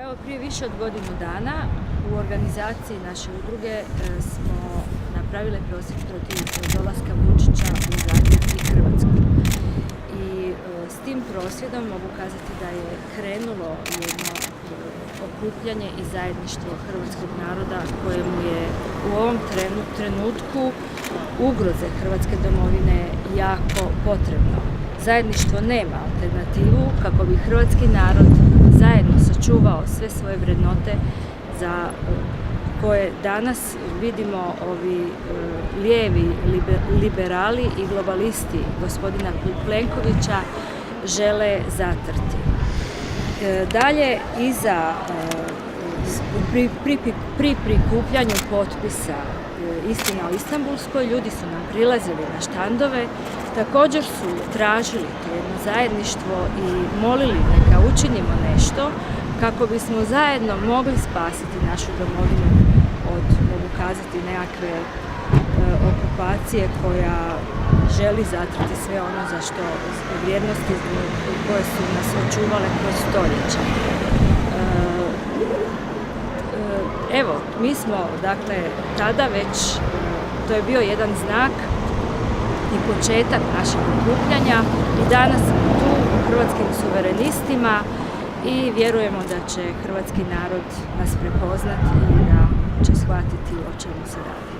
Evo, prije više od godinu dana u organizaciji naše udruge smo napravile prosvjed protiv dolaska Vučića u Zagreb i Hrvatsku. I s tim prosvjedom mogu kazati da je krenulo jedno okupljanje i zajedništvo hrvatskog naroda kojemu je u ovom trenutku ugroze hrvatske domovine jako potrebno. Zajedništvo nema alternativu kako bi hrvatski narod zajedno sačuvao sve svoje vrednote za koje danas vidimo ovi lijevi liberali i globalisti gospodina Plenkovića žele zatrti. Dalje, pri prikupljanju potpisa Istina o Istanbulskoj, ljudi su nam prilazili na štandove, također su tražili to jedno zajedništvo i molili neka učinimo nešto kako bismo zajedno mogli spasiti našu domovinu od, mogu kazati, nekakve okupacije koja želi zatrti sve ono za što vrijednosti koje su nas očuvale kroz stoljeća. Evo, mi smo, dakle, tada već, to je bio jedan znak i početak našeg okupljanja i danas smo tu u Hrvatskim suverenistima i vjerujemo da će hrvatski narod nas prepoznati i da će shvatiti o čemu se radi.